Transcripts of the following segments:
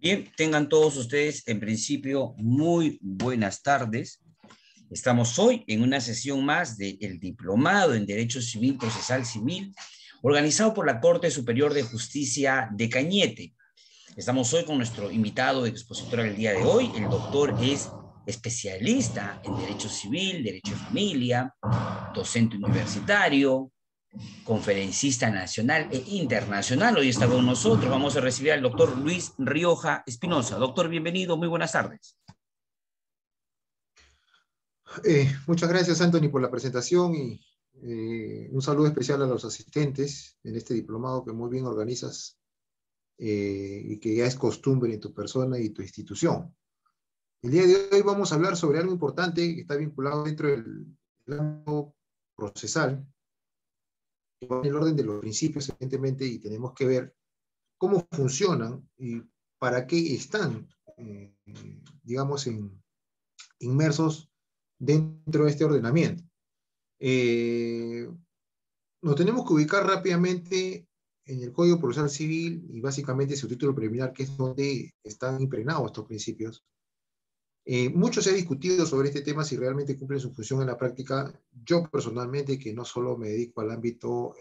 Bien, tengan todos ustedes en principio muy buenas tardes. Estamos hoy en una sesión más del Diplomado en Derecho Civil Procesal Civil, organizado por la Corte Superior de Justicia de Cañete. Estamos hoy con nuestro invitado expositor del día de hoy. El doctor es especialista en Derecho Civil, Derecho de Familia, docente universitario, conferencista nacional e internacional. Hoy está con nosotros. Vamos a recibir al doctor Luis Rioja Espinosa. Doctor, bienvenido, muy buenas tardes. Muchas gracias, Anthony, por la presentación y un saludo especial a los asistentes en este diplomado que muy bien organizas y que ya es costumbre en tu persona y tu institución. El día de hoy vamos a hablar sobre algo importante que está vinculado dentro del ámbito procesal, que va en el orden de los principios, evidentemente, y tenemos que ver cómo funcionan y para qué están, digamos, inmersos dentro de este ordenamiento. Nos tenemos que ubicar rápidamente en el Código Procesal Civil y básicamente su título preliminar, que es donde están impregnados estos principios. Mucho se ha discutido sobre este tema si realmente cumple su función en la práctica. Yo personalmente, que no solo me dedico al ámbito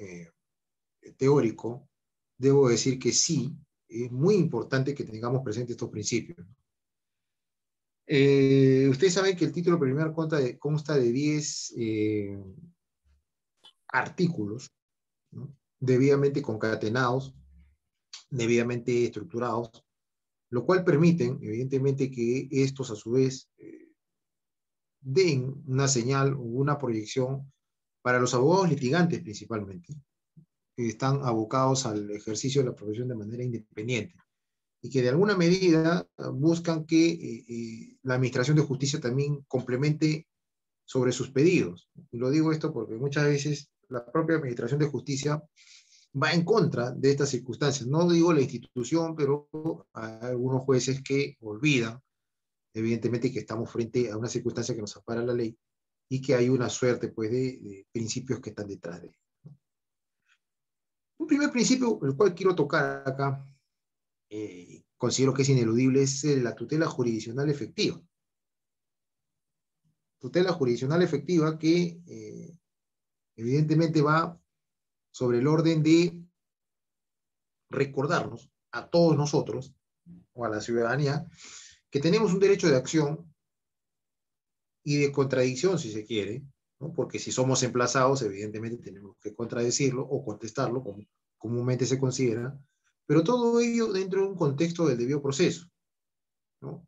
teórico, debo decir que sí, es muy importante que tengamos presentes estos principios. Ustedes saben que el título preliminar consta de 10 artículos, ¿no? Debidamente concatenados, debidamente estructurados, lo cual permiten, evidentemente, que estos a su vez den una señal o una proyección para los abogados litigantes principalmente, que están abocados al ejercicio de la profesión de manera independiente y que de alguna medida buscan que la administración de justicia también complemente sobre sus pedidos. Y lo digo esto porque muchas veces la propia administración de justicia va en contra de estas circunstancias. No digo la institución, pero hay algunos jueces que olvidan, evidentemente, que estamos frente a una circunstancia que nos ampara la ley y que hay una suerte, pues, de principios que están detrás de él. Un primer principio, el cual quiero tocar acá, considero que es ineludible, es la tutela jurisdiccional efectiva. Tutela jurisdiccional efectiva que evidentemente va sobre el orden de recordarnos a todos nosotros o a la ciudadanía que tenemos un derecho de acción y de contradicción, si se quiere, ¿no? Porque si somos emplazados, evidentemente tenemos que contradecirlo o contestarlo, como comúnmente se considera, pero todo ello dentro de un contexto del debido proceso, ¿no?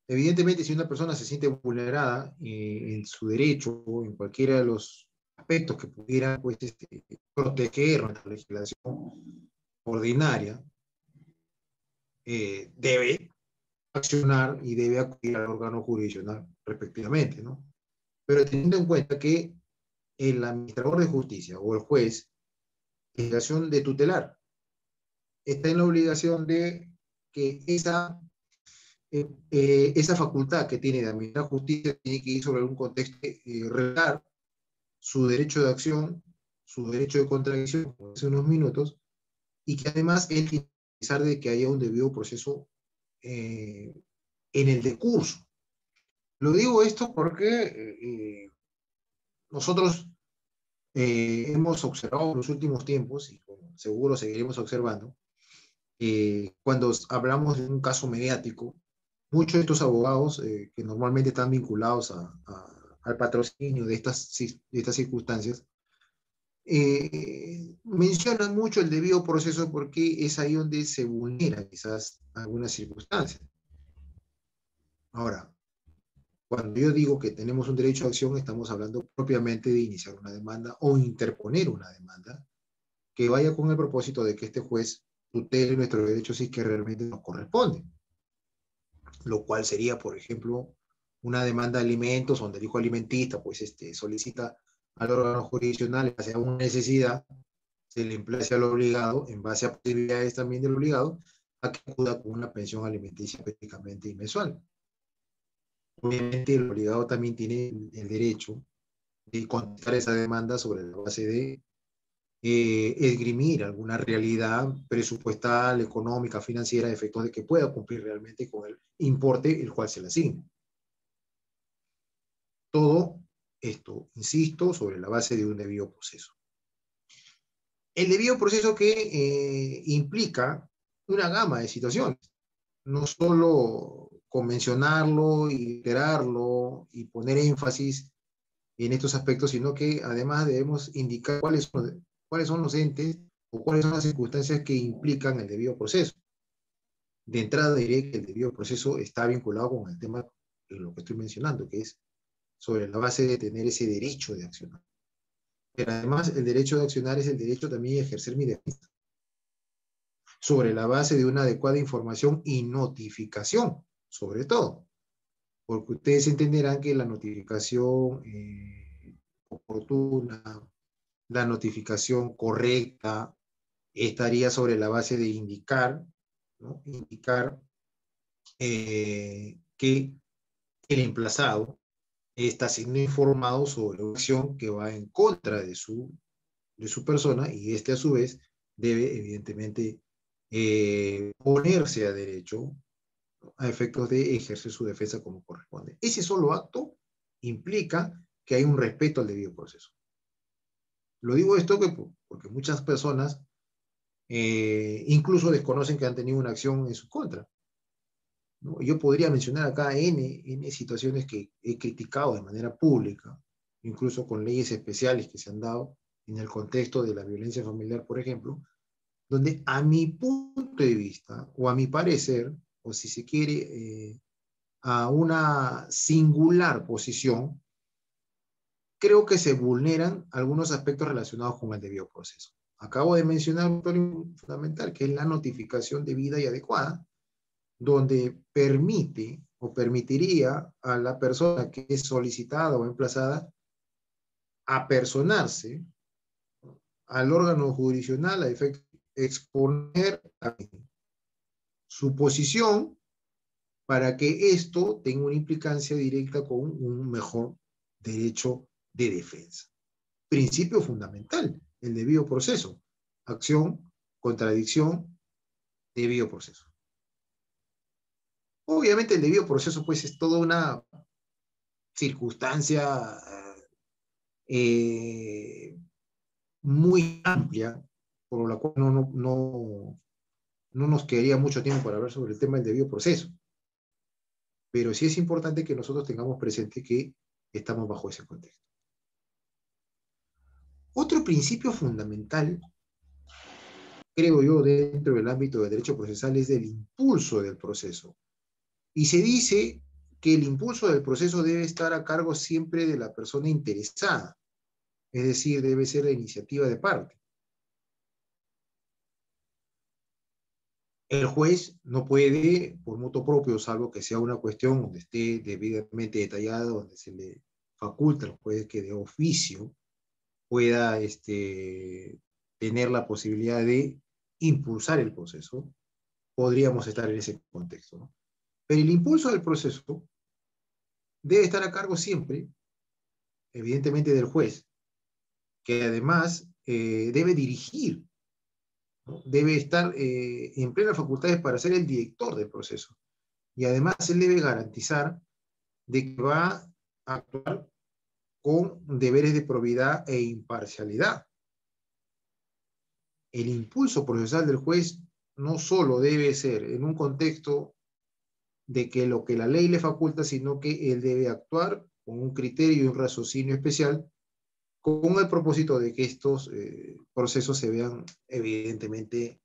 Evidentemente, si una persona se siente vulnerada en su derecho o en cualquiera de los aspectos que pudiera, pues, proteger nuestra legislación ordinaria, debe accionar y debe acudir al órgano jurisdiccional respectivamente, ¿no? Pero teniendo en cuenta que el administrador de justicia o el juez, en obligación de tutelar, está en la obligación de que esa facultad que tiene de administrar justicia tiene que ir sobre un contexto regular su derecho de acción, su derecho de contradicción, como hace unos minutos, y que además él tiene que realizar de que haya un debido proceso en el decurso. Lo digo esto porque nosotros hemos observado en los últimos tiempos, y seguro seguiremos observando, cuando hablamos de un caso mediático, muchos de estos abogados que normalmente están vinculados al patrocinio de estas circunstancias, mencionan mucho el debido proceso porque es ahí donde se vulnera quizás algunas circunstancias. Ahora, cuando yo digo que tenemos un derecho a acción, estamos hablando propiamente de iniciar una demanda o interponer una demanda que vaya con el propósito de que este juez tutele nuestros derechos si es que realmente nos corresponde. Lo cual sería, por ejemplo, una demanda de alimentos donde el hijo alimentista pues, solicita al órgano jurisdiccional, hacia una necesidad, se le emplace al obligado, en base a posibilidades también del obligado, a que acuda con una pensión alimenticia prácticamente mensual. Obviamente el obligado también tiene el derecho de contestar esa demanda sobre la base de esgrimir alguna realidad presupuestal, económica, financiera, de efectos de que pueda cumplir realmente con el importe el cual se le asigna. Todo esto, insisto, sobre la base de un debido proceso. El debido proceso que implica una gama de situaciones, no solo convencionarlo, iterarlo y poner énfasis en estos aspectos, sino que además debemos indicar cuáles son los entes o cuáles son las circunstancias que implican el debido proceso. De entrada diré que el debido proceso está vinculado con el tema de lo que estoy mencionando, que es sobre la base de tener ese derecho de accionar. Pero además el derecho de accionar es el derecho también de ejercer mi defensa, sobre la base de una adecuada información y notificación, sobre todo, porque ustedes entenderán que la notificación oportuna, la notificación correcta, estaría sobre la base de indicar, ¿no? Indicar que el emplazado está siendo informado sobre una acción que va en contra de su persona, y este a su vez debe evidentemente ponerse a derecho, ¿no?, a efectos de ejercer su defensa como corresponde. Ese solo acto implica que hay un respeto al debido proceso. Lo digo esto porque muchas personas incluso desconocen que han tenido una acción en su contra, ¿no? Yo podría mencionar acá N situaciones que he criticado de manera pública, incluso con leyes especiales que se han dado en el contexto de la violencia familiar, por ejemplo, donde a mi punto de vista, o a mi parecer, o si se quiere, a una singular posición, creo que se vulneran algunos aspectos relacionados con el debido proceso. Acabo de mencionar un punto fundamental, que es la notificación debida y adecuada, donde permite o permitiría a la persona que es solicitada o emplazada apersonarse al órgano jurisdiccional a efecto de exponer su posición para que esto tenga una implicancia directa con un mejor derecho de defensa. Principio fundamental, el debido proceso. Acción, contradicción, debido proceso. Obviamente el debido proceso pues es toda una circunstancia muy amplia, por la cual no nos quedaría mucho tiempo para hablar sobre el tema del debido proceso. Pero sí es importante que nosotros tengamos presente que estamos bajo ese contexto. Otro principio fundamental, creo yo, dentro del ámbito del derecho procesal es el impulso del proceso. Y se dice que el impulso del proceso debe estar a cargo siempre de la persona interesada, es decir, debe ser la iniciativa de parte. El juez no puede, por motu propio, salvo que sea una cuestión donde esté debidamente detallada, donde se le faculta al juez que de oficio pueda tener la posibilidad de impulsar el proceso, podríamos estar en ese contexto, ¿no? Pero el impulso del proceso debe estar a cargo siempre, evidentemente, del juez, que además debe dirigir, ¿no? Debe estar en plenas facultades para ser el director del proceso. Y además él debe garantizar de que va a actuar con deberes de probidad e imparcialidad. El impulso procesal del juez no solo debe ser en un contexto de que lo que la ley le faculta, sino que él debe actuar con un criterio y un raciocinio especial con el propósito de que estos procesos se vean evidentemente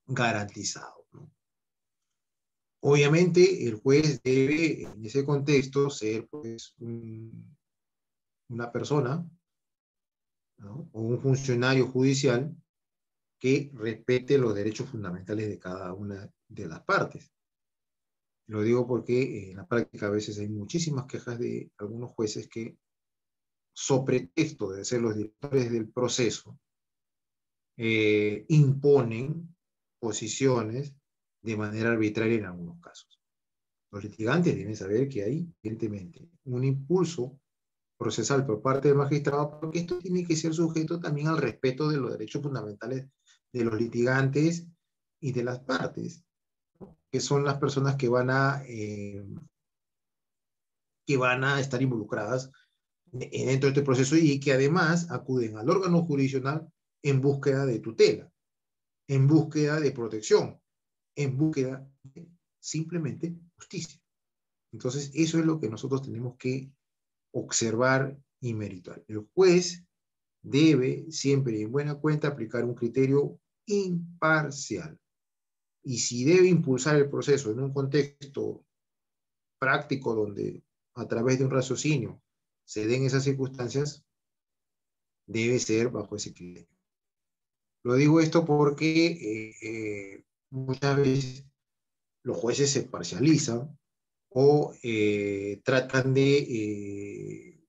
garantizados, ¿no? Obviamente el juez debe en ese contexto ser pues una persona, ¿no?, o un funcionario judicial que respete los derechos fundamentales de cada una de las partes. Lo digo porque en la práctica a veces hay muchísimas quejas de algunos jueces que, sobre pretexto de ser los directores del proceso, imponen posiciones de manera arbitraria en algunos casos. Los litigantes deben saber que hay, evidentemente, un impulso procesal por parte del magistrado, porque esto tiene que ser sujeto también al respeto de los derechos fundamentales de los litigantes y de las partes, que son las personas que van a estar involucradas dentro de este proceso y que además acuden al órgano jurisdiccional en búsqueda de tutela, en búsqueda de protección, en búsqueda de simplemente justicia. Entonces, eso es lo que nosotros tenemos que observar y meritar. El juez debe siempre en buena cuenta aplicar un criterio imparcial. Y si debe impulsar el proceso en un contexto práctico donde a través de un raciocinio se den esas circunstancias, debe ser bajo ese criterio. Lo digo esto porque muchas veces los jueces se parcializan o tratan de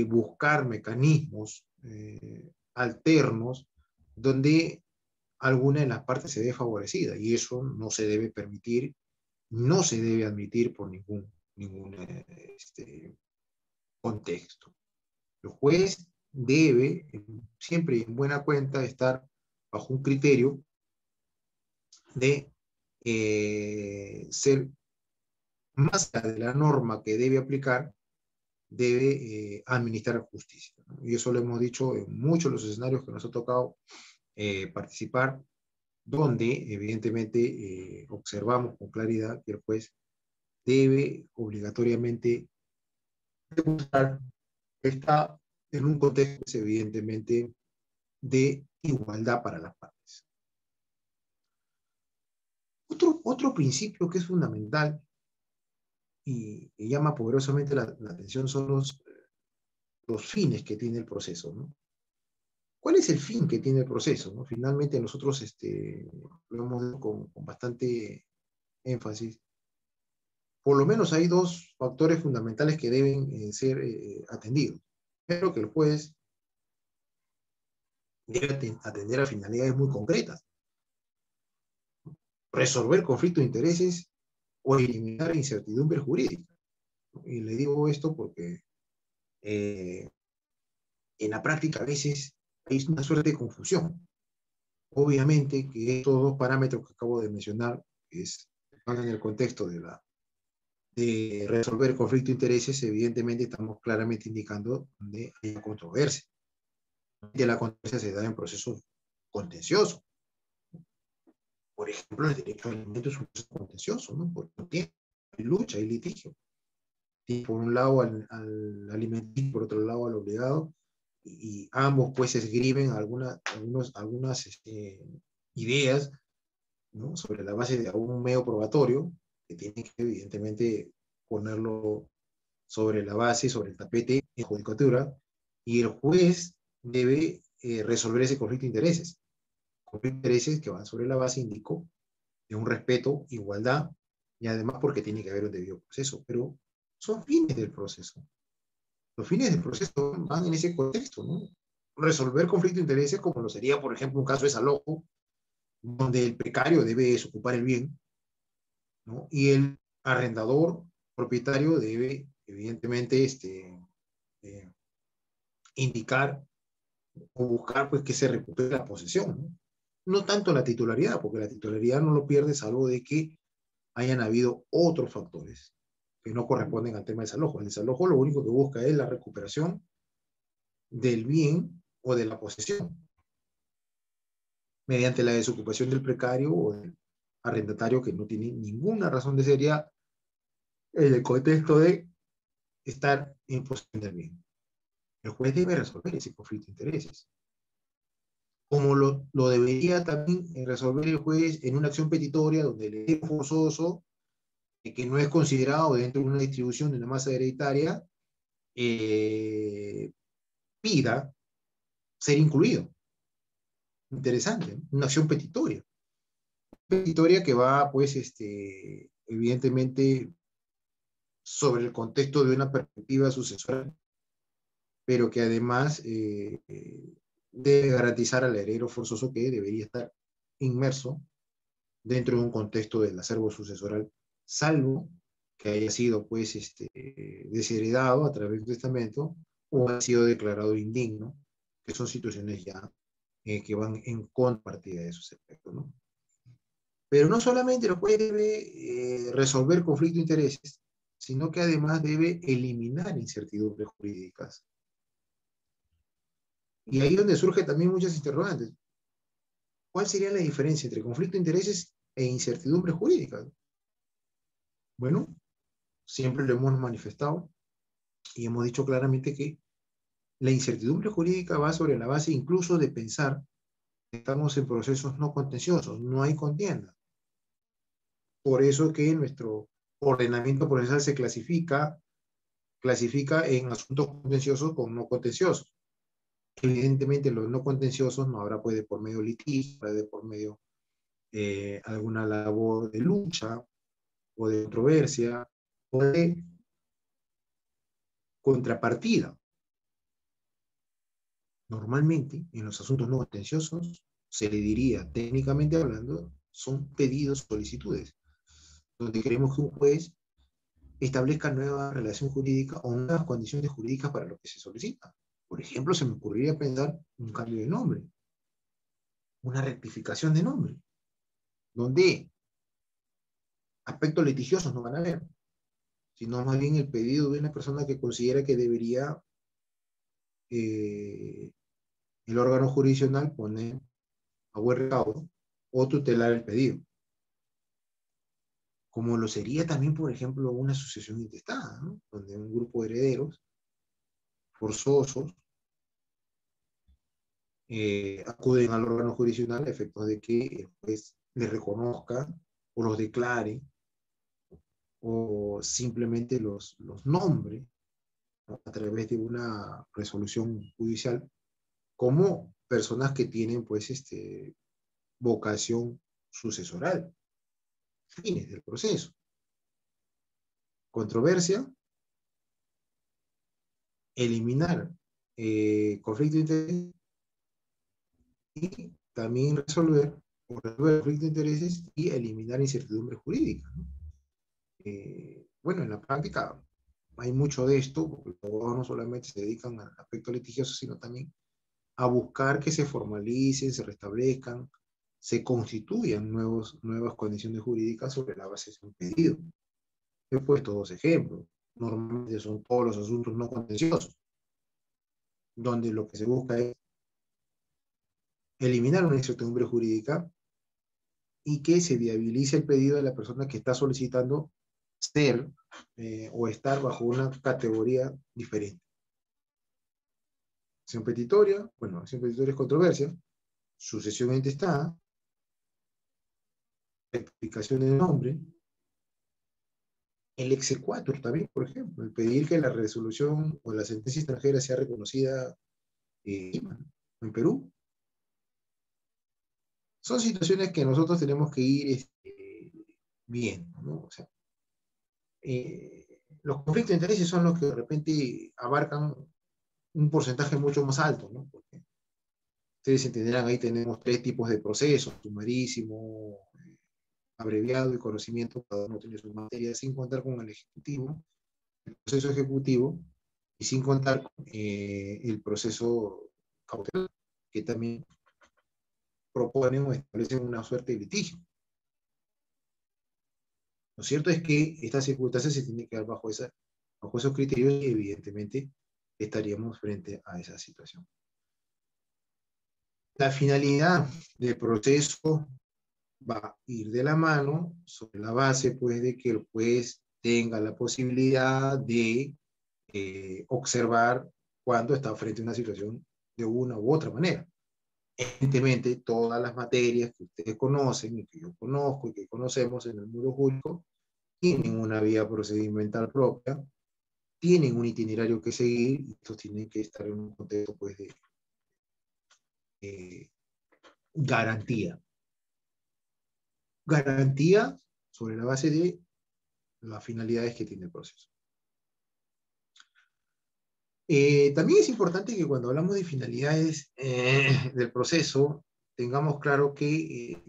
buscar mecanismos alternos donde alguna de las partes se ve favorecida, y eso no se debe permitir, no se debe admitir por ningún contexto. El juez debe siempre en buena cuenta estar bajo un criterio de ser más allá de la norma que debe aplicar, debe administrar justicia, ¿no? Y eso lo hemos dicho en muchos de los escenarios que nos ha tocado participar, donde evidentemente observamos con claridad que el juez debe obligatoriamente demostrar que está en un contexto evidentemente de igualdad para las partes. Otro principio que es fundamental y llama poderosamente la atención son los fines que tiene el proceso, ¿no? ¿Cuál es el fin que tiene el proceso, ¿no? Finalmente nosotros lo hemos dicho con bastante énfasis. Por lo menos hay dos factores fundamentales que deben ser atendidos. Primero, que el juez debe atender a finalidades muy concretas. Resolver conflictos de intereses o eliminar incertidumbre jurídica. Y le digo esto porque en la práctica a veces hay una suerte de confusión. Obviamente que estos dos parámetros que acabo de mencionar van en el contexto de resolver el conflicto de intereses, evidentemente estamos claramente indicando donde hay controversia. De la controversia se da en procesos contenciosos. Por ejemplo, el derecho al alimento es un proceso contencioso, ¿no? Porque hay lucha, hay litigio. Y por un lado al alimenticio, por otro lado al obligado, y ambos pues esgrimen algunas ideas, ¿no? Sobre la base de algún medio probatorio, que tiene que evidentemente ponerlo sobre la base, sobre el tapete en judicatura, y el juez debe resolver ese conflicto de intereses. Conflicto de intereses que van sobre la base, indico, de un respeto, igualdad, y además porque tiene que haber un debido proceso, pero son fines del proceso. Los fines del proceso van en ese contexto, ¿no? Resolver conflicto de intereses, como lo sería, por ejemplo, un caso de desalojo, donde el precario debe desocupar el bien, ¿no? Y el arrendador propietario debe, evidentemente, indicar o buscar pues, que se recupere la posesión, ¿no? No tanto la titularidad, porque la titularidad no lo pierde salvo de que hayan habido otros factores que no corresponden al tema del desalojo. El desalojo lo único que busca es la recuperación del bien o de la posesión mediante la desocupación del precario o del arrendatario que no tiene ninguna razón de ser ya en el contexto de estar en posesión del bien. El juez debe resolver ese conflicto de intereses, como lo debería también resolver el juez en una acción petitoria donde el heredero forzoso, que no es considerado dentro de una distribución de una masa hereditaria, pida ser incluido. Interesante, ¿no? Una acción petitoria. Petitoria que va, pues, evidentemente, sobre el contexto de una perspectiva sucesora, pero que además debe garantizar al heredero forzoso que debería estar inmerso dentro de un contexto del acervo sucesoral, salvo que haya sido pues desheredado a través del testamento o ha sido declarado indigno, que son situaciones ya que van en contrapartida de esos efectos, ¿no? Pero no solamente el juez debe resolver conflicto de intereses, sino que además debe eliminar incertidumbres jurídicas. Y ahí es donde surgen también muchas interrogantes. ¿Cuál sería la diferencia entre conflicto de intereses e incertidumbres jurídicas? Bueno, siempre lo hemos manifestado y hemos dicho claramente que la incertidumbre jurídica va sobre la base incluso de pensar que estamos en procesos no contenciosos, no hay contienda. Por eso que nuestro ordenamiento procesal se clasifica en asuntos contenciosos con no contenciosos. Evidentemente los no contenciosos no habrá puede por medio litigio, puede por medio alguna labor de lucha o de controversia o de contrapartida. Normalmente en los asuntos no contenciosos se le diría, técnicamente hablando, son pedidos, solicitudes, donde queremos que un juez establezca nueva relación jurídica o nuevas condiciones jurídicas para lo que se solicita. Por ejemplo, se me ocurriría pensar un cambio de nombre, una rectificación de nombre, donde aspectos litigiosos no van a haber, sino más bien el pedido de una persona que considera que debería el órgano jurisdiccional poner a buen recaudo o tutelar el pedido. Como lo sería también, por ejemplo, una sucesión intestada, ¿no? Donde un grupo de herederos forzosos acuden al órgano jurisdiccional a efectos de que el juez les reconozca o los declare o simplemente los nombre, ¿no? A través de una resolución judicial como personas que tienen pues vocación sucesoral, fines del proceso. Controversia, eliminar conflicto de interés y también resolver conflicto de intereses y eliminar incertidumbre jurídica, ¿no? Bueno, en la práctica hay mucho de esto, porque los abogados no solamente se dedican al aspecto litigioso, sino también a buscar que se formalicen, se restablezcan, se constituyan nuevas condiciones jurídicas sobre la base de un pedido. He puesto dos ejemplos. Normalmente son todos los asuntos no contenciosos, donde lo que se busca es eliminar una incertidumbre jurídica y que se viabilice el pedido de la persona que está solicitando ser o estar bajo una categoría diferente. Acción petitoria, bueno, acción petitoria es controversia, sucesión intestada, rectificación de nombre, el exequatur también, por ejemplo, el pedir que la resolución o la sentencia extranjera sea reconocida en Perú. Son situaciones que nosotros tenemos que ir viendo, ¿no? O sea, los conflictos de intereses son los que de repente abarcan un porcentaje mucho más alto, ¿no? Porque ustedes entenderán, ahí tenemos tres tipos de procesos: sumarísimo, abreviado y conocimiento. Cada uno tiene su materia, sin contar con el ejecutivo, el proceso ejecutivo, y sin contar con el proceso cautelar, que también proponen o establecen una suerte de litigio. Lo cierto es que estas circunstancias se tienen que dar bajo esos criterios y evidentemente estaríamos frente a esa situación. La finalidad del proceso va a ir de la mano sobre la base pues de que el juez tenga la posibilidad de observar cuando está frente a una situación de una u otra manera. Evidentemente, todas las materias que ustedes conocen y que yo conozco y que conocemos en el mundo jurídico tienen una vía procedimental propia, tienen un itinerario que seguir y estos tienen que estar en un contexto pues de garantía. Garantía sobre la base de las finalidades que tiene el proceso. También es importante que cuando hablamos de finalidades del proceso, tengamos claro que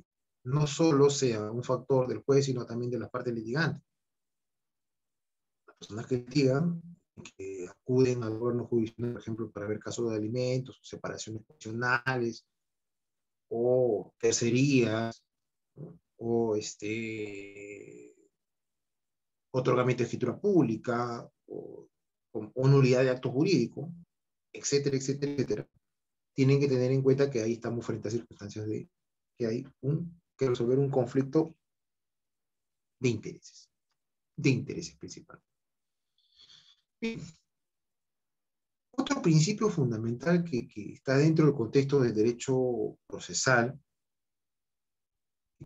no solo sea un factor del juez, sino también de las partes litigantes. personas que litigan, que acuden al órgano judicial, por ejemplo, para ver casos de alimentos, separaciones funcionales, o tercerías, ¿no? O otorgamiento de escritura pública, o nulidad de acto jurídico, etcétera, etcétera, etcétera, tienen que tener en cuenta que ahí estamos frente a circunstancias de que hay que resolver un conflicto de intereses principales. Bien. Otro principio fundamental que está dentro del contexto del derecho procesal,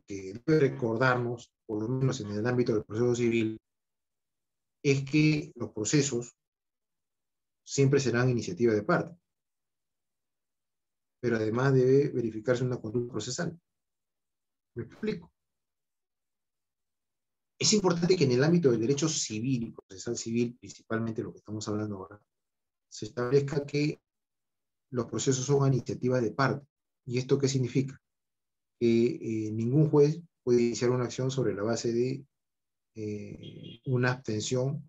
que debe recordarnos, por lo menos en el ámbito del proceso civil, es que los procesos siempre serán iniciativa de parte, pero además debe verificarse una conducta procesal. ¿Me explico? Es importante que en el ámbito del derecho civil y procesal civil, principalmente lo que estamos hablando ahora, se establezca que los procesos son a iniciativa de parte. ¿Y esto qué significa? Que ningún juez puede iniciar una acción sobre la base de una abstención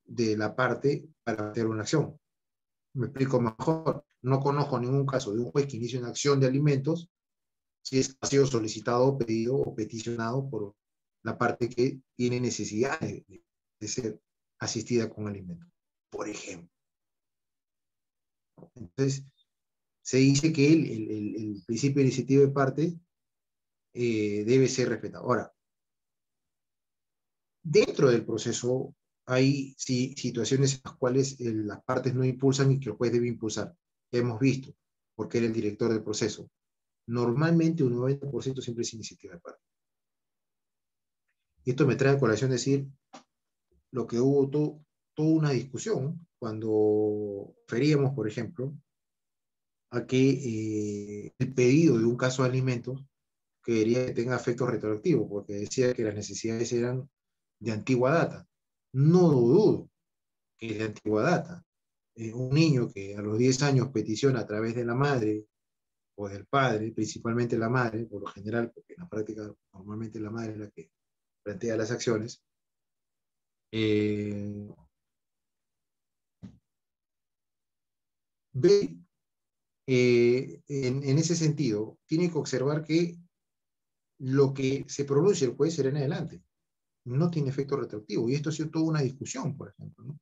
de la parte para hacer una acción. Me explico mejor. No conozco ningún caso de un juez que inicie una acción de alimentos si ha sido solicitado, pedido o peticionado por la parte que tiene necesidad de ser asistida con alimentos, por ejemplo. Entonces, se dice que el principio de iniciativa de parte debe ser respetado. Ahora, dentro del proceso hay sí, situaciones en las cuales las partes no impulsan y que el juez debe impulsar. Hemos visto, porque era el director del proceso. Normalmente un 90% siempre es iniciativa de parte. Y esto me trae a colación decir lo que hubo toda una discusión cuando referíamos, por ejemplo, a que el pedido de un caso de alimentos quería que tenga efectos retroactivos, porque decía que las necesidades eran de antigua data. No dudo que es de antigua data. Un niño que a los 10 años peticiona a través de la madre o del padre, principalmente la madre, por lo general, porque en la práctica normalmente la madre es la que plantea las acciones, ve en ese sentido, tiene que observar que lo que se pronuncia el juez será en adelante. No tiene efecto retroactivo. Y esto ha sido toda una discusión, por ejemplo, ¿no?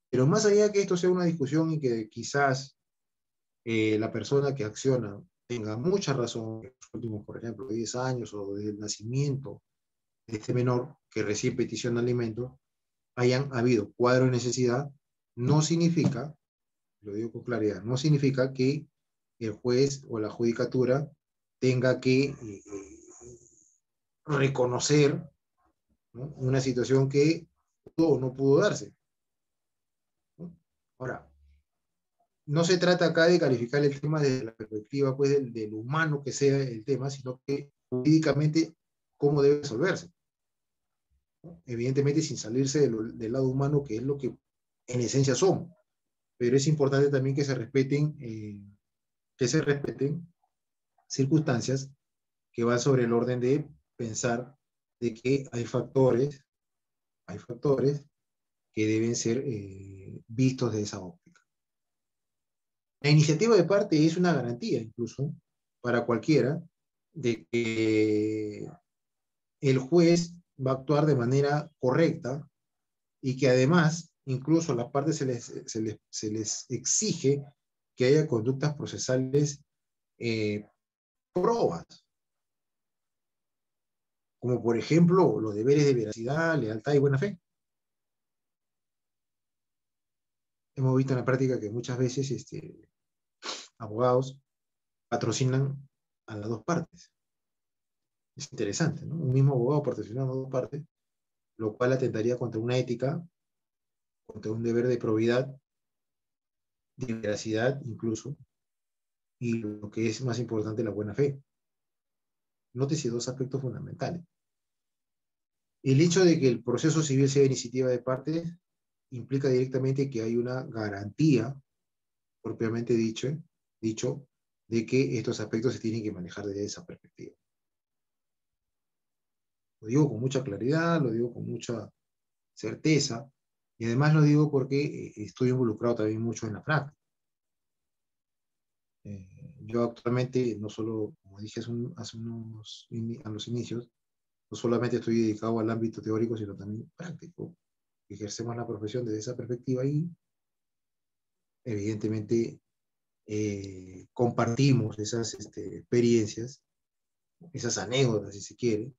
Pero más allá de que esto sea una discusión y que quizás la persona que acciona tenga mucha razón en los últimos, por ejemplo, 10 años o desde el nacimiento de este menor que recibe petición de alimentos, hayan habido cuadro de necesidad, no significa, lo digo con claridad, no significa que el juez o la judicatura tenga que reconocer, ¿no?, una situación que pudo o no pudo darse, ¿no? Ahora, no se trata acá de calificar el tema desde la perspectiva pues, del humano que sea el tema, sino que jurídicamente cómo debe resolverse, ¿no? Evidentemente sin salirse del lado humano, que es lo que en esencia somos, pero es importante también que se respeten circunstancias que van sobre el orden de pensar de que hay factores que deben ser vistos de esa óptica. La iniciativa de parte es una garantía incluso para cualquiera de que el juez va a actuar de manera correcta y que además incluso a las partes se les exige que haya conductas procesales probas, como por ejemplo los deberes de veracidad, lealtad y buena fe. Hemos visto en la práctica que muchas veces abogados patrocinan a las dos partes. Es interesante, ¿no? Un mismo abogado patrocinando a dos partes, lo cual atentaría contra una ética, contra un deber de probidad, de veracidad incluso, y lo que es más importante, la buena fe. Nótese dos aspectos fundamentales. El hecho de que el proceso civil sea iniciativa de partes implica directamente que hay una garantía, propiamente dicho, de que estos aspectos se tienen que manejar desde esa perspectiva. Lo digo con mucha claridad, lo digo con mucha certeza, y además lo digo porque estoy involucrado también mucho en la práctica. Yo actualmente, no solo, como dije a los inicios, no solamente estoy dedicado al ámbito teórico, sino también práctico. Ejercemos la profesión desde esa perspectiva y, evidentemente, compartimos esas experiencias, esas anécdotas, si se quiere,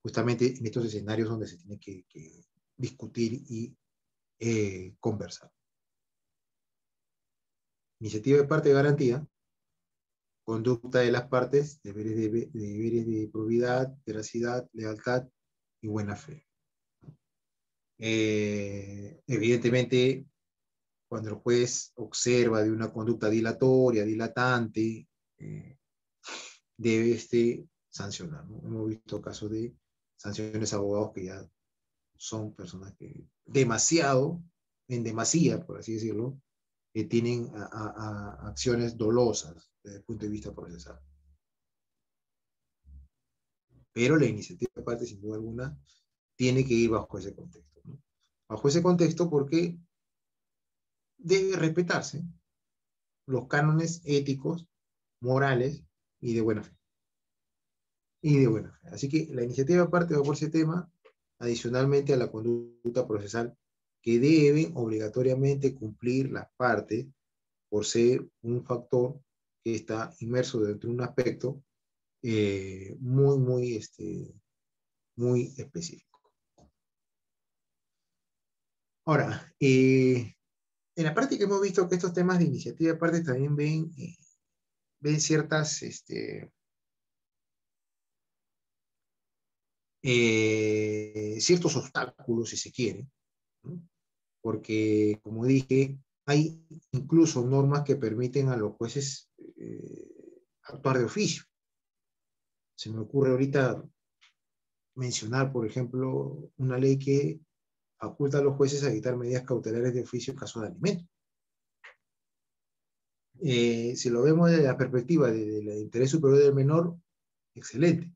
justamente en estos escenarios donde se tiene que discutir y conversar. Iniciativa de parte de garantía, conducta de las partes, deberes de probidad, veracidad, lealtad y buena fe. Evidentemente, cuando el juez observa de una conducta dilatoria, dilatante, debe sancionar, ¿no? Hemos visto casos de sanciones a abogados que ya son personas que demasiado, en demasía, por así decirlo, tienen acciones dolosas desde el punto de vista procesal. Pero la iniciativa de parte, sin duda alguna, tiene que ir bajo ese contexto, ¿no? Bajo ese contexto porque debe respetarse los cánones éticos, morales y de buena fe. Y de buena fe. Así que la iniciativa de parte va por ese tema, adicionalmente a la conducta procesal que deben obligatoriamente cumplir las partes por ser un factor que está inmerso dentro de un aspecto muy específico. Ahora, en la práctica hemos visto que estos temas de iniciativa de parte también ven ciertos obstáculos, si se quiere, ¿no? Porque, como dije, hay incluso normas que permiten a los jueces actuar de oficio. Se me ocurre ahorita mencionar, por ejemplo, una ley que faculta a los jueces a dictar medidas cautelares de oficio en caso de alimento. Si lo vemos desde la perspectiva del interés superior del menor, excelente.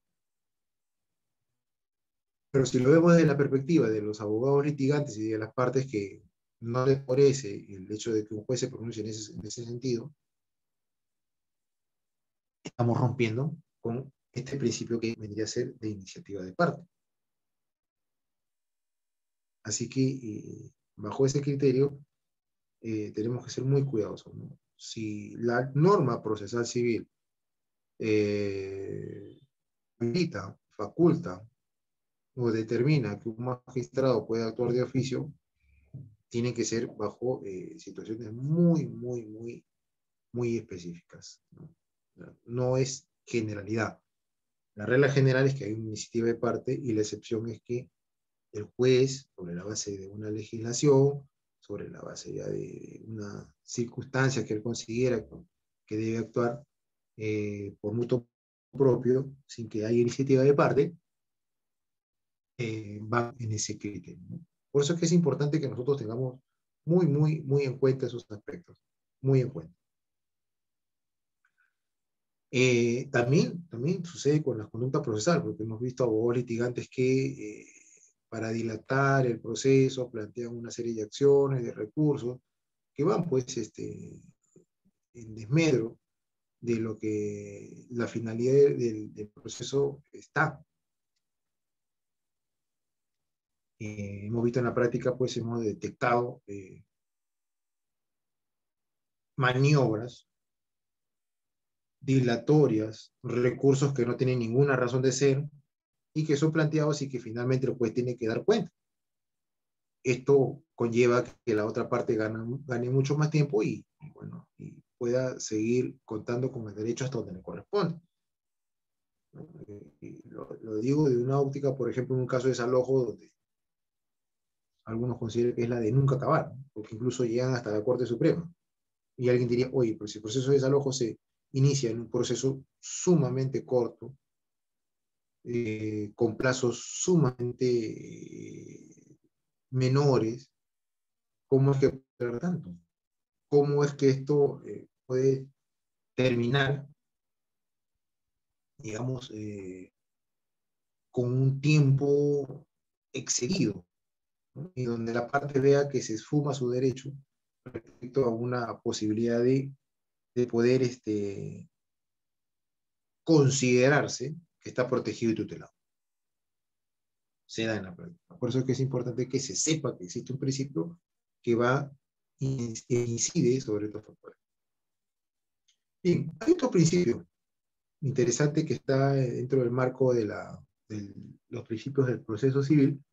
Pero si lo vemos desde la perspectiva de los abogados litigantes y de las partes que no les parece el hecho de que un juez se pronuncie en ese sentido, estamos rompiendo con este principio que vendría a ser de iniciativa de parte. Así que, bajo ese criterio, tenemos que ser muy cuidadosos, ¿no? Si la norma procesal civil habilita, faculta o determina que un magistrado puede actuar de oficio, tiene que ser bajo situaciones muy específicas, ¿no? No es generalidad. La regla general es que hay una iniciativa de parte y la excepción es que el juez, sobre la base de una legislación, sobre la base ya de una circunstancia que él considera que debe actuar por mutuo propio, sin que haya iniciativa de parte, va en ese criterio, ¿no? Por eso es que es importante que nosotros tengamos muy en cuenta esos aspectos, muy en cuenta. También sucede con la conducta procesal, porque hemos visto abogados litigantes que para dilatar el proceso plantean una serie de acciones, de recursos, que van pues en desmedro de lo que la finalidad del proceso está. Hemos visto en la práctica, pues hemos detectado maniobras dilatorias, recursos que no tienen ninguna razón de ser y que son planteados y que finalmente el juez tiene que dar cuenta. Esto conlleva que la otra parte gane mucho más tiempo y pueda seguir contando con el derecho hasta donde le corresponde. Lo digo de una óptica, por ejemplo, en un caso de desalojo donde algunos consideran que es la de nunca acabar, ¿no? Porque incluso llegan hasta la Corte Suprema. Y alguien diría, oye, pero si el proceso de desalojo se inicia en un proceso sumamente corto, con plazos sumamente menores, ¿cómo es que puede ser tanto? ¿Cómo es que esto puede terminar, digamos, con un tiempo excedido, ¿no? Y donde la parte vea que se esfuma su derecho respecto a una posibilidad de poder considerarse que está protegido y tutelado. Se da en la práctica. Por eso es que es importante que se sepa que existe un principio que va e incide sobre estos factores. Bien, hay otro principio interesante que está dentro del marco de los principios del proceso civil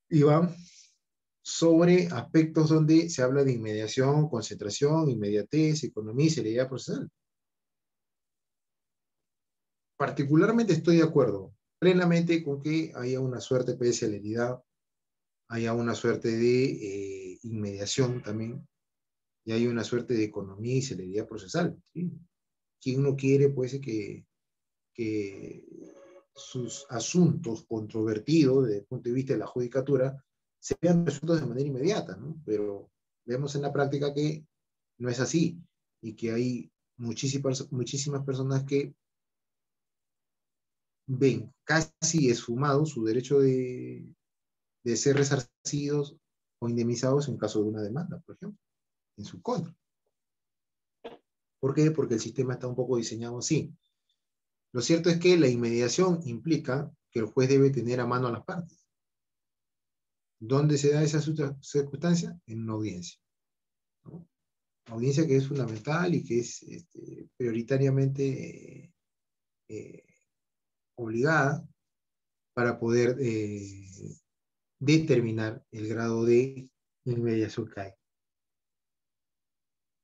y va sobre aspectos donde se habla de inmediación, concentración, inmediatez, economía y celeridad procesal. Particularmente estoy de acuerdo plenamente con que haya una suerte de celeridad, haya una suerte de inmediación también, y hay una suerte de economía y celeridad procesal, ¿sí? ¿Quién no quiere, pues, que sus asuntos controvertidos desde el punto de vista de la judicatura se vean resueltos de manera inmediata, ¿no? Pero vemos en la práctica que no es así y que hay muchísimas personas que ven casi esfumado su derecho de ser resarcidos o indemnizados en caso de una demanda, por ejemplo, en su contra. ¿Por qué? Porque el sistema está un poco diseñado así. Lo cierto es que la inmediación implica que el juez debe tener a mano a las partes. ¿Dónde se da esa circunstancia? En una audiencia, ¿no? Una audiencia que es fundamental y que es prioritariamente obligada para poder determinar el grado de inmediación que hay.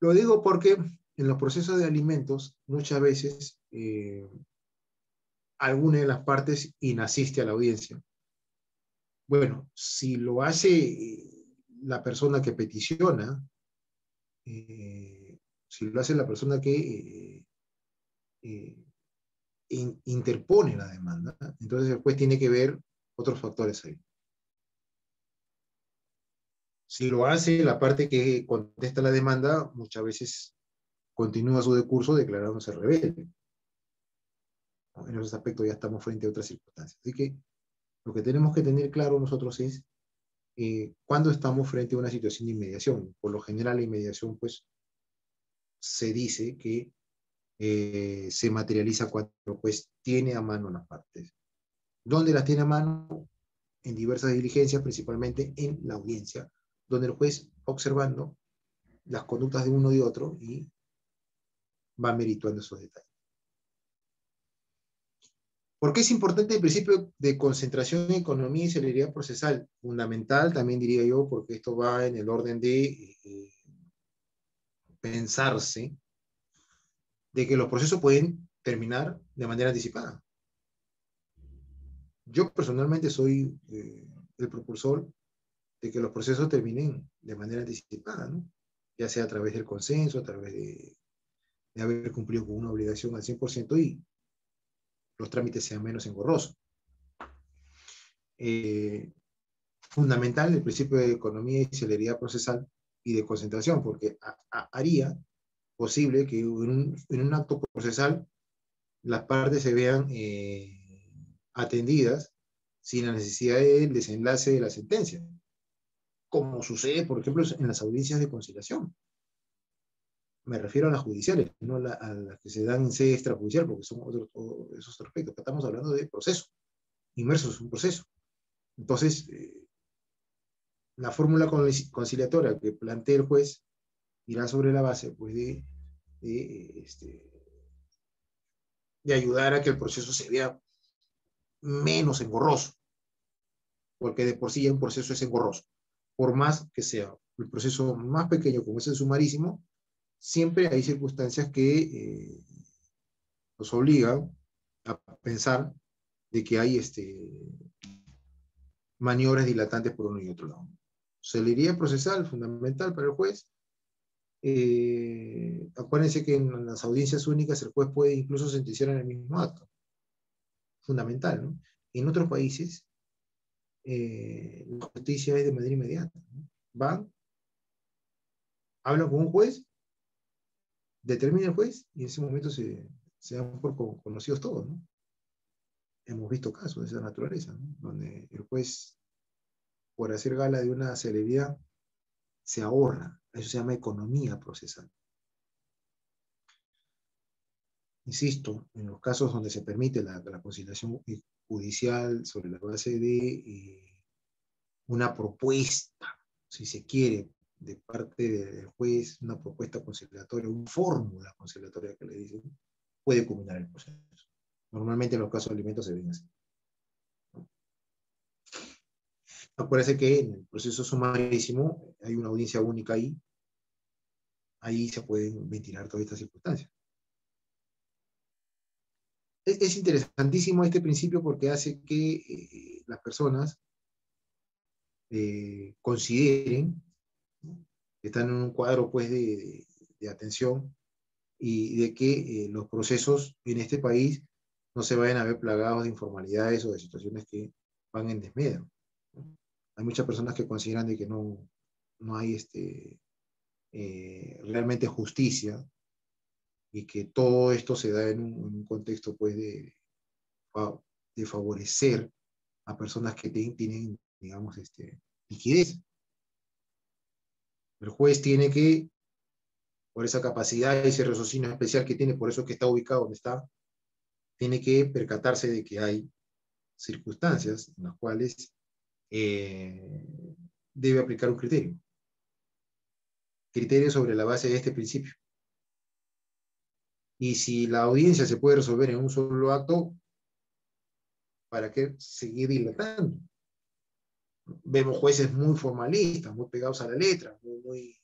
Lo digo porque en los procesos de alimentos muchas veces alguna de las partes inasiste a la audiencia. Bueno, si lo hace la persona que peticiona, si lo hace la persona que interpone la demanda, entonces el juez tiene que ver otros factores ahí. Si lo hace la parte que contesta la demanda, muchas veces continúa su discurso declarándose rebelde. En esos aspectos ya estamos frente a otras circunstancias. Así que lo que tenemos que tener claro nosotros es cuando estamos frente a una situación de inmediación. Por lo general la inmediación pues se dice que se materializa cuando pues tiene a mano las partes. ¿Dónde las tiene a mano? En diversas diligencias, principalmente en la audiencia, donde el juez va observando las conductas de uno y otro y va merituando esos detalles. ¿Por qué es importante el principio de concentración, economía y celeridad procesal? Fundamental, también diría yo, porque esto va en el orden de pensarse de que los procesos pueden terminar de manera anticipada. Yo personalmente soy el propulsor de que los procesos terminen de manera anticipada, ¿no? Ya sea a través del consenso, a través de haber cumplido con una obligación al 100% y los trámites sean menos engorrosos. Fundamental el principio de economía y celeridad procesal y de concentración, porque haría posible que en un acto procesal las partes se vean atendidas sin la necesidad del desenlace de la sentencia, como sucede, por ejemplo, en las audiencias de conciliación. Me refiero a las judiciales, no a las que se dan en sede extrajudicial, porque son esos aspectos. Estamos hablando de proceso, inmersos en un proceso. Entonces, la fórmula conciliatoria que plantea el juez irá sobre la base pues, de ayudar a que el proceso se vea menos engorroso, porque de por sí ya un proceso es engorroso. Por más que sea el proceso más pequeño, como es el sumarísimo, siempre hay circunstancias que nos obligan a pensar de que hay maniobras dilatantes por uno y otro lado. Celeridad procesal, fundamental para el juez. Acuérdense que en las audiencias únicas el juez puede incluso sentenciar en el mismo acto. Fundamental, ¿no? En otros países, la justicia es de manera inmediata, ¿no? Van, hablan con un juez, determina el juez y en ese momento se dan por conocidos todos, ¿no? hemos visto casos de esa naturaleza, ¿no? Donde el juez, por hacer gala de una celeridad, se ahorra. Eso se llama economía procesal. Insisto, en los casos donde se permite la conciliación judicial sobre la base de una propuesta, si se quiere, de parte del juez, una propuesta conciliatoria, una fórmula conciliatoria que le dicen, puede culminar el proceso. Normalmente en los casos de alimentos se ven así. Acuérdense que en el proceso sumarísimo hay una audiencia única ahí se pueden ventilar todas estas circunstancias. Es interesantísimo este principio porque hace que las personas consideren, ¿no?, que están en un cuadro pues de atención y de que los procesos en este país no se vayan a ver plagados de informalidades o de situaciones que van en desmedro, ¿no? Hay muchas personas que consideran de que no hay realmente justicia y que todo esto se da en un contexto pues de favorecer a personas que tienen, digamos, liquidez. El juez tiene que, por esa capacidad y ese raciocinio especial que tiene, por eso que está ubicado donde está, tiene que percatarse de que hay circunstancias en las cuales debe aplicar un criterio sobre la base de este principio. Y si la audiencia se puede resolver en un solo acto, ¿para qué seguir dilatando? Vemos jueces muy formalistas, muy pegados a la letra, muy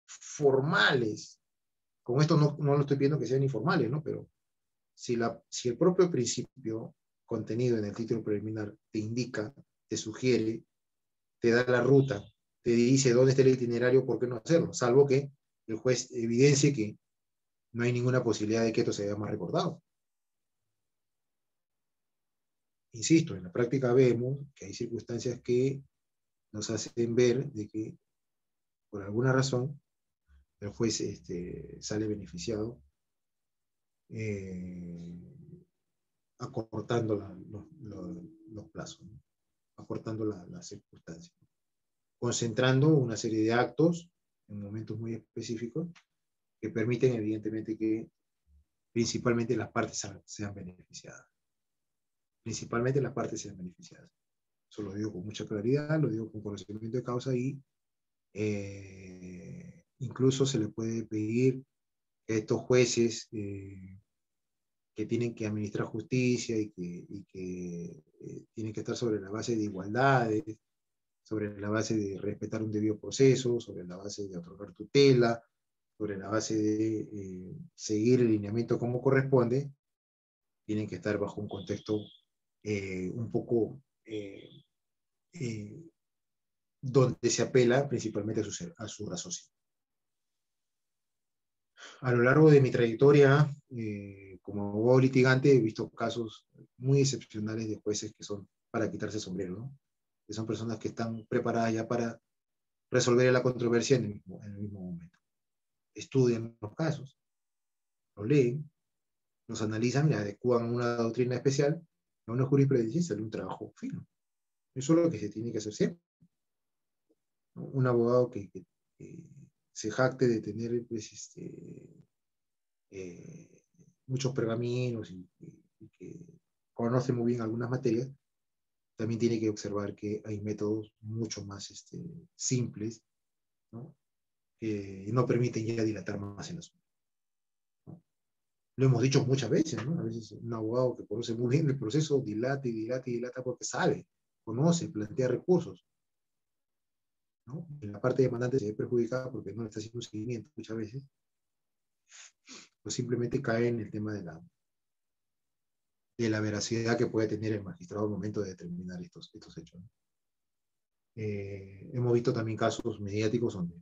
formales. Con esto no lo estoy pidiendo que sean informales, ¿no? Pero si el propio principio contenido en el título preliminar te indica, te sugiere, te da la ruta, te dice dónde está el itinerario, ¿por qué no hacerlo? Salvo que el juez evidencie que no hay ninguna posibilidad de que esto se vea más recordado. Insisto, en la práctica vemos que hay circunstancias que nos hacen ver de que por alguna razón el juez sale beneficiado, acortando los plazos, ¿no?, acortando las circunstancias, concentrando una serie de actos en momentos muy específicos que permiten evidentemente que principalmente las partes sean beneficiadas. Principalmente las partes sean beneficiadas. Eso lo digo con mucha claridad, lo digo con conocimiento de causa y incluso se le puede pedir a estos jueces que tienen que administrar justicia y que tienen que estar sobre la base de igualdades, sobre la base de respetar un debido proceso, sobre la base de otorgar tutela, sobre la base de seguir el lineamiento como corresponde, tienen que estar bajo un contexto un poco donde se apela principalmente a su raciocinio. A lo largo de mi trayectoria como abogado litigante he visto casos muy excepcionales de jueces que son para quitarse el sombrero, ¿no?, que son personas que están preparadas ya para resolver la controversia en el mismo momento. Estudian los casos, los leen, los analizan, le adecúan a una doctrina especial, a una jurisprudencia y sale un trabajo fino. Eso es lo que se tiene que hacer siempre, ¿no? Un abogado que se jacte de tener pues, muchos pergaminos y que conoce muy bien algunas materias, también tiene que observar que hay métodos mucho más simples, ¿no?, que no permiten ya dilatar más en el asunto, ¿no? Lo hemos dicho muchas veces, ¿no? A veces un abogado que conoce muy bien el proceso dilata y dilata y dilata porque sabe, conoce, plantea recursos, ¿no? En la parte demandante se ve perjudicada porque no le está haciendo un seguimiento muchas veces, pues simplemente cae en el tema de la veracidad que puede tener el magistrado al momento de determinar estos hechos, ¿no? Hemos visto también casos mediáticos donde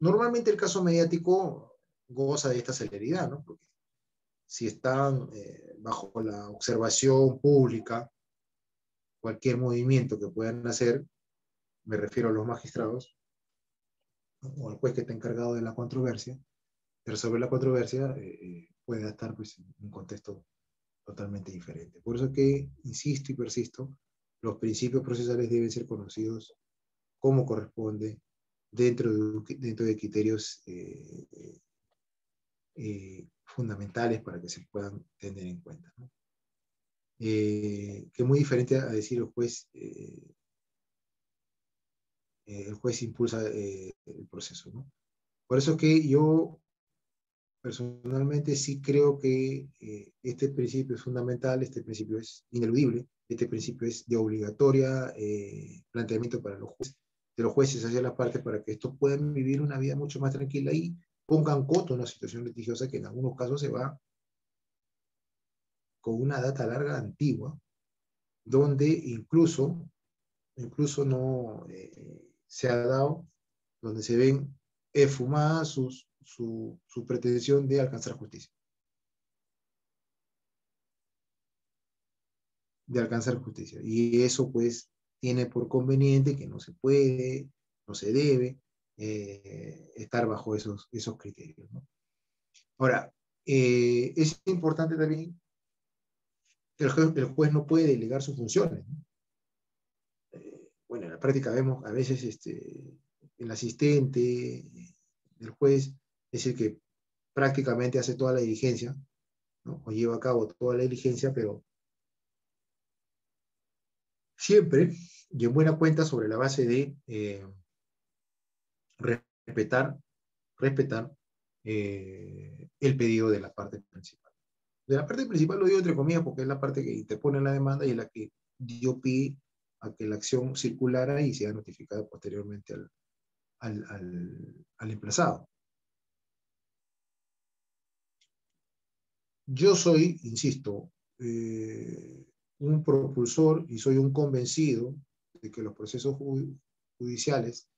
normalmente el caso mediático goza de esta celeridad, ¿no? Porque si están bajo la observación pública, cualquier movimiento que puedan hacer, me refiero a los magistrados, ¿no?, o al juez que está encargado de la controversia, resolver la controversia, pueda estar pues, en un contexto totalmente diferente. Por eso que, insisto y persisto, los principios procesales deben ser conocidos como corresponde dentro de criterios fundamentales para que se puedan tener en cuenta, ¿no? Que es muy diferente a decir el juez impulsa el proceso, ¿no? Por eso que yo personalmente sí creo que este principio es fundamental, este principio es ineludible, este principio es de obligatoria planteamiento para de los jueces hacia las partes para que estos puedan vivir una vida mucho más tranquila y pongan coto a una situación litigiosa que en algunos casos se va con una data larga antigua, donde incluso no se ha dado, donde se ven esfumada su pretensión de alcanzar justicia. De alcanzar justicia. Y eso pues tiene por conveniente que no se puede, no se debe estar bajo esos criterios, ¿no? Ahora, es importante también que el juez no puede delegar sus funciones, ¿no? Bueno, en la práctica vemos a veces el asistente del juez es el que prácticamente hace toda la diligencia, ¿no? O lleva a cabo toda la diligencia, pero siempre y en buena cuenta sobre la base de respetar el pedido de la parte principal. De la parte principal lo digo entre comillas porque es la parte que interpone la demanda y es la que dio pie a que la acción circulara y sea notificada posteriormente al emplazado. Yo soy, insisto, un propulsor y soy un convencido de que los procesos judiciales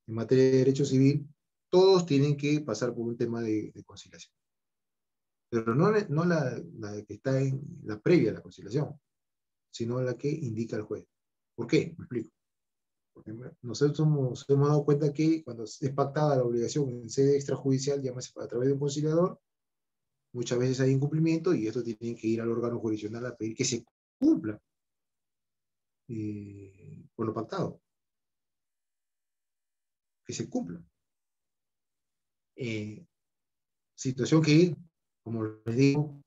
en materia de derecho civil, todos tienen que pasar por un tema de conciliación. Pero no la que está en la previa a la conciliación, sino la que indica el juez. ¿Por qué? Me explico. Porque nosotros hemos dado cuenta que cuando es pactada la obligación en sede extrajudicial, llámese a través de un conciliador, muchas veces hay incumplimiento y esto tiene que ir al órgano jurisdiccional a pedir que se cumpla con lo pactado, que se cumpla. Situación que, como les digo,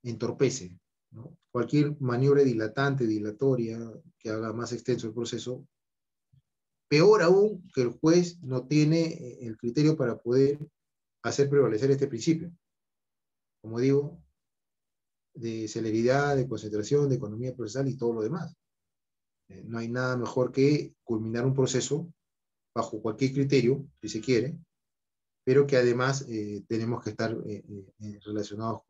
entorpece, ¿no? Cualquier maniobra dilatante, dilatoria, que haga más extenso el proceso, peor aún que el juez no tiene el criterio para poder hacer prevalecer este principio. Como digo, de celeridad, de concentración, de economía procesal y todo lo demás. No hay nada mejor que culminar un proceso bajo cualquier criterio, si se quiere, pero que además tenemos que estar relacionados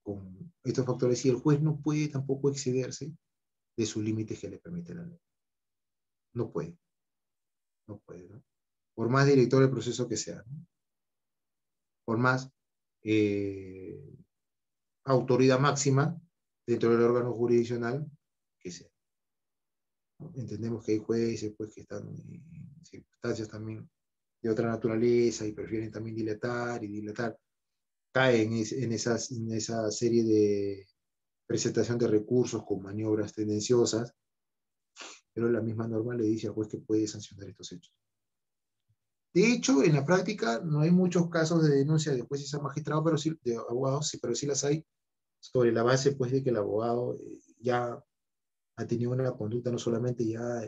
con estos factores y el juez no puede tampoco excederse de sus límites que le permite la ley. No puede, no puede, ¿no? Por más director del proceso que sea, ¿no? Por más autoridad máxima dentro del órgano jurisdiccional que sea, ¿no? Entendemos que hay jueces pues, que están en circunstancias también de otra naturaleza y prefieren también dilatar y dilatar. Caen en esa serie de presentación de recursos con maniobras tendenciosas, pero la misma norma le dice al juez que puede sancionar estos hechos. De hecho, en la práctica no hay muchos casos de denuncia de jueces a magistrados, pero sí, de abogados, sí, pero sí las hay, sobre la base pues, de que el abogado ya ha tenido una conducta no solamente ya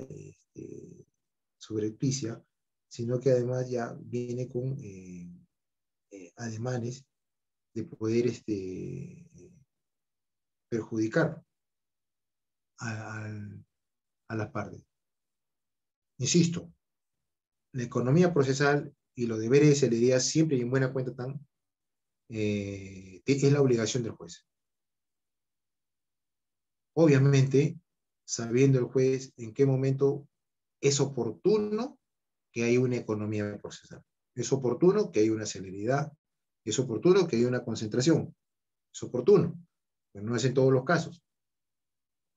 subrepticia, sino que además ya viene con ademanes de poder perjudicar a, a las partes. Insisto, la economía procesal y los deberes de celeridad siempre y en buena cuenta están, es la obligación del juez. Obviamente, sabiendo el juez en qué momento es oportuno que haya una economía procesal. Es oportuno que haya una celeridad. Es oportuno que haya una concentración. Es oportuno, pero no es en todos los casos.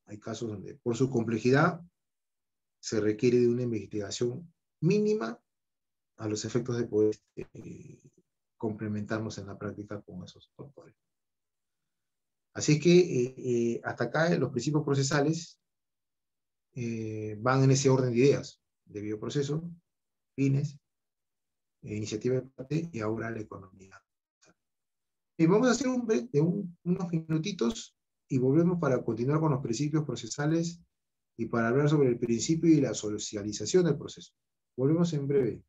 Hay casos donde, por su complejidad, se requiere de una investigación mínima a los efectos de poder complementamos en la práctica con esos autores. Así que hasta acá los principios procesales van en ese orden de ideas, de bioproceso, fines, iniciativa de parte y ahora la economía. Y vamos a hacer un break de unos minutitos y volvemos para continuar con los principios procesales y para hablar sobre el principio y la socialización del proceso. Volvemos en breve.